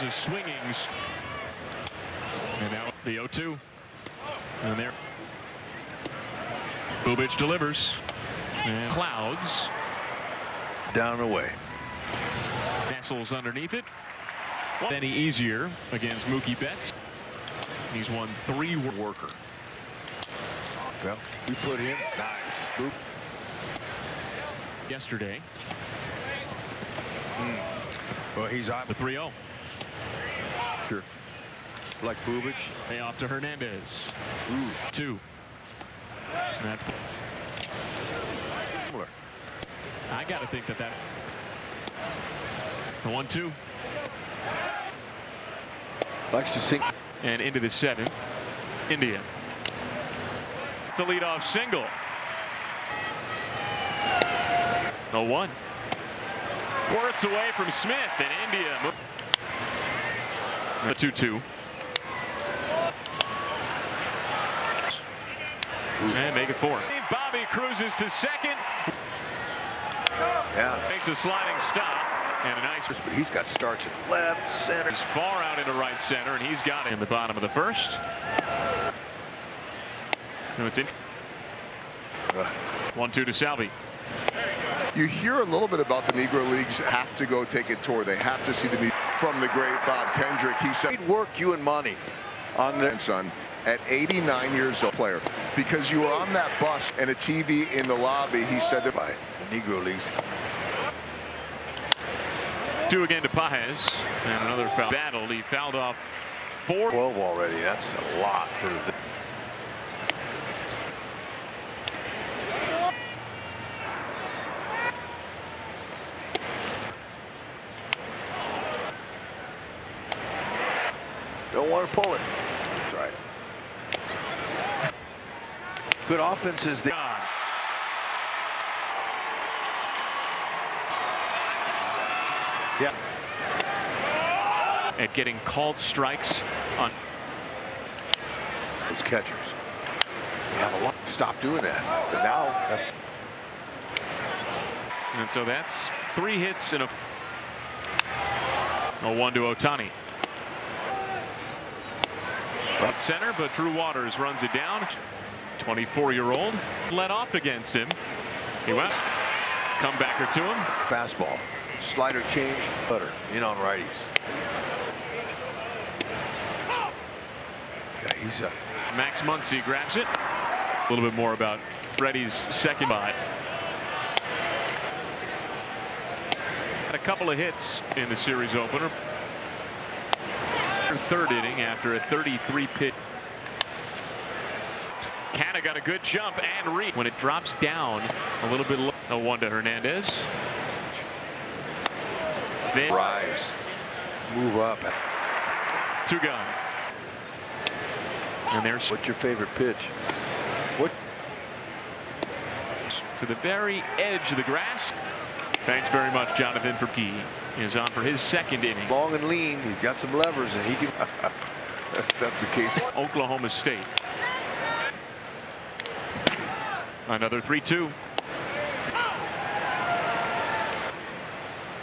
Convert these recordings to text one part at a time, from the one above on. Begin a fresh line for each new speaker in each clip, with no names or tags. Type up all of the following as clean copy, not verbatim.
was a swinging. And now the 0-2. And there. Bubic delivers. And Clouds.
Down and away.
Nestles underneath it. Any easier against Mookie Betts. He's won 3 worker.
Well, we put him. Nice. Boop.
Yesterday.
Well, he's on
The 3-0.
Sure. Like Bubic.
Way off to Hernandez. 2. And that's
Similar.
I got to think that the 1-2.
Likes to sink.
And into the 7th. India. It's a leadoff single. 0-1. Worth's away from Smith, and India. The 2-2. And make it 4. Bobby cruises to second.
Yeah.
Makes a sliding stop. And a nice.
But he's got starts at left, center.
He's far out into right center, and he's got it in the bottom of the 1st. So it's in. 1-2 to Salvi.
You hear a little bit about the Negro Leagues have to go take a tour. They have to see the music from the great Bob Kendrick. He said,
Work you and money on the
son, at 89 years old player, because you were on that bus and a TV in the lobby. He said that
by the Negro Leagues.
2 again to Paez, and another foul. Battle. He fouled off 4.
12 already. That's a lot for the. Don't want to pull it. That's right. Good offenses. Yeah.
At getting called strikes on
Those catchers. They have a lot. Stop doing that. But now.
And so that's 3 hits and a 1 to Ohtani. Right center, but Drew Waters runs it down. 24-year-old let off against him. He went. Comebacker to him.
Fastball. Slider change. Butter in on righties. Yeah, he's
Max Muncy grabs it. A little bit more about Freddie's second bot. Had a couple of hits in the series opener. 3rd inning after a 33 pitch. Canna got a good jump and reach when it drops down a little bit low. A 1 to Hernandez. Then
rise. Move up.
2 gone. And there's
What's your favorite pitch? What?
To the very edge of the grass. Thanks very much, Jonathan. He is on for his 2nd inning.
Long and lean. He's got some levers, and he can. That's the case.
Oklahoma State. Another 3-2.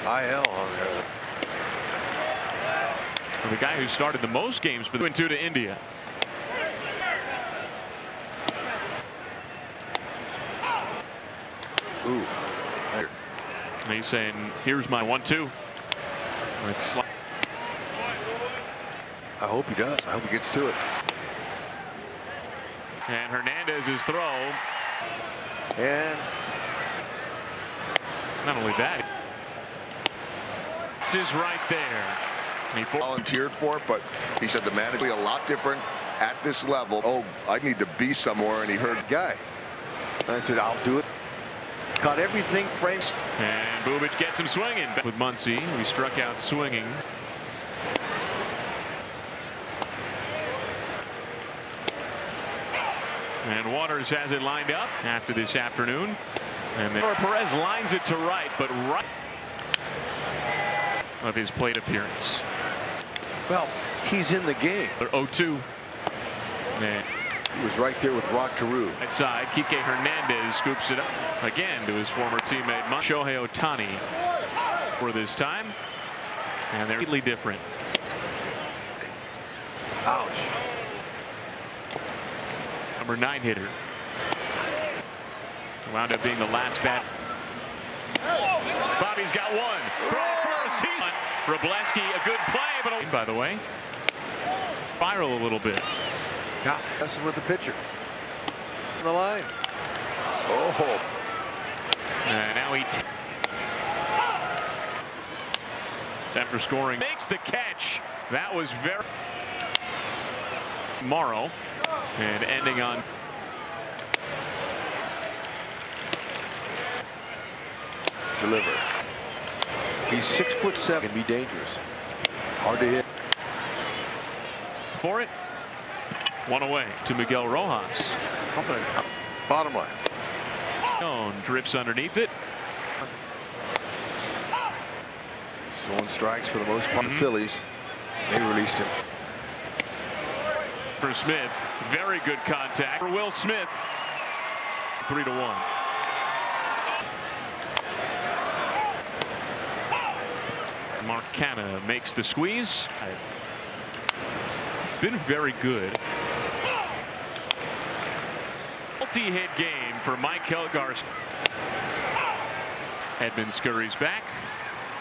IL on there.
The guy who started the most games for the 2 to India.
Ooh.
And he's saying, here's my 1-2.
I hope he does. I hope he gets to it.
And Hernandez's throw.
And
not only that, this is right there.
he volunteered for it, but he said the man is a lot different at this level. Oh, I need to be somewhere, and he heard
guy. And I said, I'll do it. Caught everything frames.
And Bubic gets him swinging. With Muncy, we struck out swinging. And Waters has it lined up after this afternoon. And then Perez lines it to right, but right of his plate appearance.
Well, he's in the game.
0-2. And
he was right there with Rock Carew.
Right side, Kike Hernandez scoops it up again to his former teammate Shohei Ohtani for this time. And they're completely different.
Ouch.
Number 9 hitter. Wound up being the last bat. Bobby's got one. Throws first. He's on. Robleski, a good play, but by the way, spiral a little bit.
Yeah, messing with the pitcher. On the line. Oh.
And now after scoring, makes the catch. That was very Morrow, and ending on
deliver. He's 6'7", can be dangerous. Hard to hit.
For it. One away to Miguel Rojas.
Bottom line.
Drifts underneath it.
Throwing strikes for the most part. The Phillies, they released him.
For Smith, very good contact for Will Smith. 3-1. Marcana makes the squeeze. Been very good. Multi-hit game for Michael Garcia. Edmund scurries back.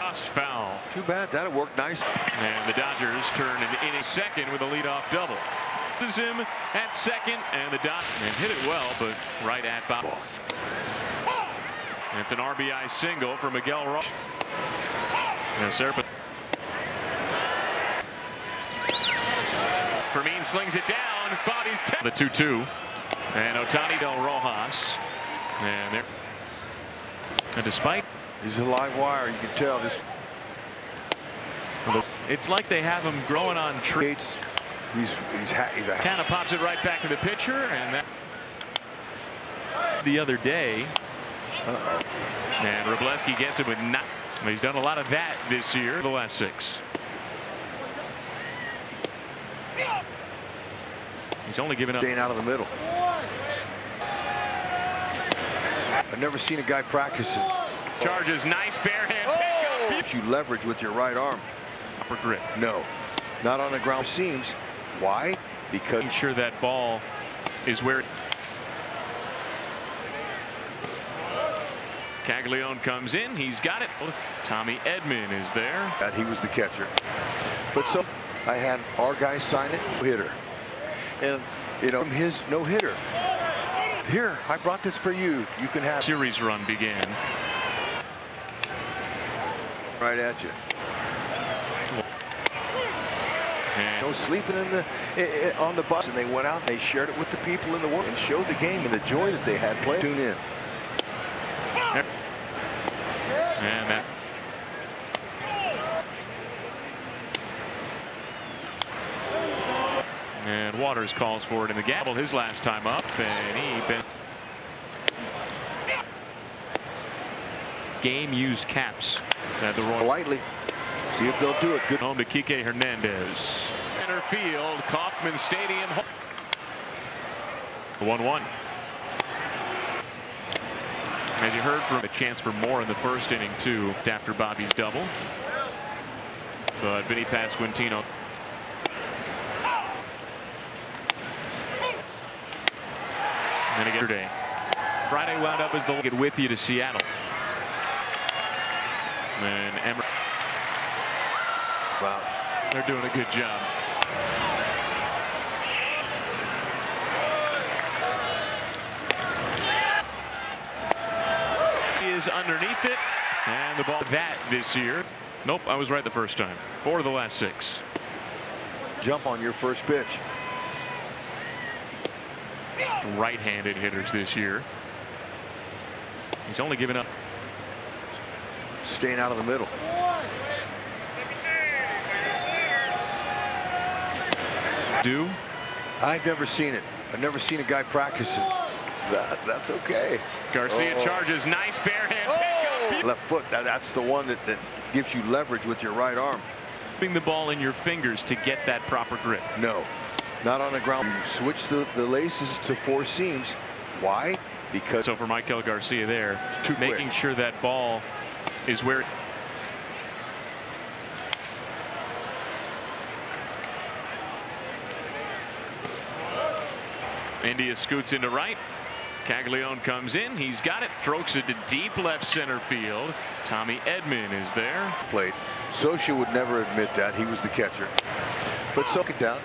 Just foul.
Too bad. That'll work nice.
And the Dodgers turn an inning second with a leadoff double. This is him at second, and the Dodgers hit it well, but right at Bob. And it's an RBI single for Miguel Rojas. Fermin slings it down. Bobby's the 2-2. And Otani Del Rojas. And there. And despite.
He's a live wire. You can tell.
It's like they have him growing on trees.
He's
kind of pops it right back to the pitcher, and that the other day. And Robleski gets it with 9. He's done a lot of that this year. The last 6. He's only given up.
Staying out of the middle. I've never seen a guy practicing.
Charges, nice barehand pickup.
If you leverage with your right arm.
Upper grip.
No, not on the ground seams. Why? Because
making sure that ball is where. Caglione comes in. He's got it. Tommy Edman is there.
That he was the catcher. But so I had our guy sign it. Hitter. And you know his no hitter. Here, I brought this for you. You can have.
Series run began.
Right at you.
And
no sleeping in the on the bus, and they went out and they shared it with the people in the world and showed the game and the joy that they had playing. Tune in.
And that. And Waters calls for it in the gap. His last time up, and he been. Game used caps at the Royal.
Lightly. See if they'll do it. Good
home to Kike Hernandez. Center field, Kauffman Stadium. 1-1. As you heard, from a chance for more in the first inning too after Bobby's double. But Vinny Pasquantino. And again today. Friday wound up as the get with you to Seattle. And Emery.
Wow.
They're doing a good job. He is underneath it. And the ball that this year. Nope, I was right the first time. 4 of the last 6.
Jump on your first pitch.
Right-handed hitters this year. He's only given up.
Staying out of the middle. I've never seen it. I've never seen a guy practicing. That's okay.
Garcia charges, nice barehand pickup.
Left foot. That's the one that gives you leverage with your right arm.
Putting the ball in your fingers to get that proper grip.
No, not on the ground. You switch the laces to 4 seams. Why? Because
so for Michael Garcia there, making sure that ball is where. India scoots into right. Caglione comes in. He's got it. Strokes it to deep left center field. Tommy Edman is there.
Played. Socia would never admit that. He was the catcher. But soak it down.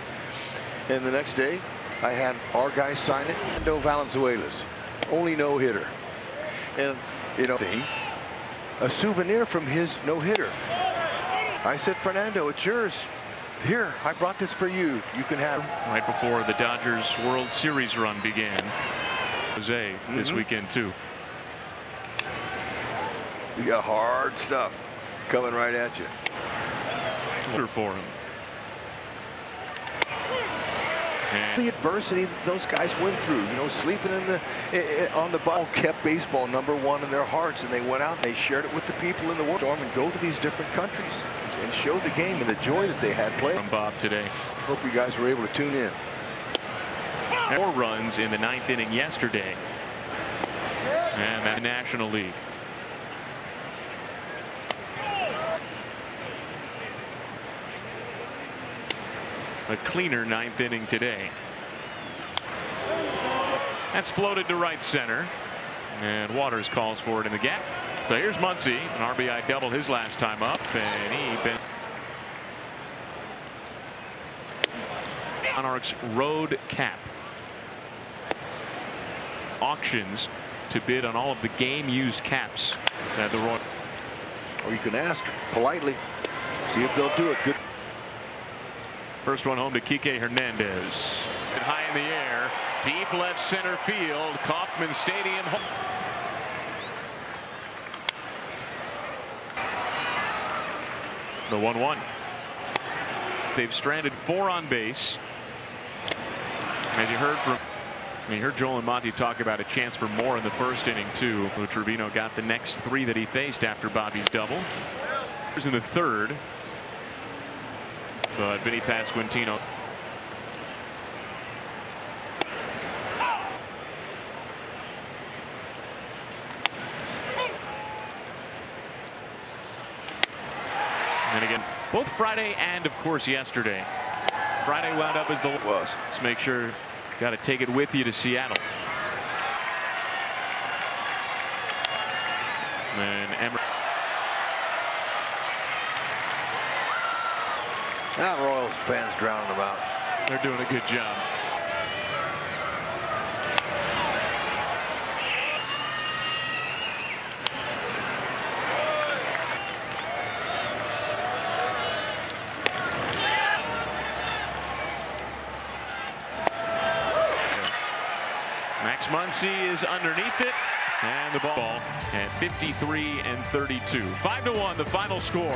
And the next day, I had our guys sign it. Fernando Valenzuela's only no-hitter. And, you know, a souvenir from his no-hitter. I said, Fernando, it's yours. Here, I brought this for you. You can have it.
Right before the Dodgers World Series run began. Jose this weekend, too.
You got hard stuff. It's coming right at you.
For him. And
The adversity that those guys went through, you know, sleeping on the ball, kept baseball #1 in their hearts, and they went out and they shared it with the people in the war storm and go to these different countries and show the game and the joy that they had playing.
from Bob today.
Hope you guys were able to tune in.
4 runs in the 9th inning yesterday. And that National League. A cleaner 9th inning today. That's floated to right center. And Waters calls for it in the gap. So here's Muncy, an RBI double his last time up, and he been Monarchs road cap. Auctions to bid on all of the game used caps at the Royal.
Or you can ask politely, see if they'll do it. Good.
First one home to Kike Hernandez. High in the air, deep left center field, Kauffman Stadium. The 1-1. They've stranded 4 on base. As you heard from, you heard Joel and Monty talk about a chance for more in the first inning too. Trevino got the next 3 that he faced after Bobby's double. In the 3rd, but Vinny Pasquantino. And again, both Friday and of course yesterday. Friday wound up as the
was.
Let's make sure, got to take it with you to Seattle. And Emery.
Now Royals fans drowning them out.
They're doing a good job. Max Muncy is underneath it, and the ball at 53-32. 5-1 the final score.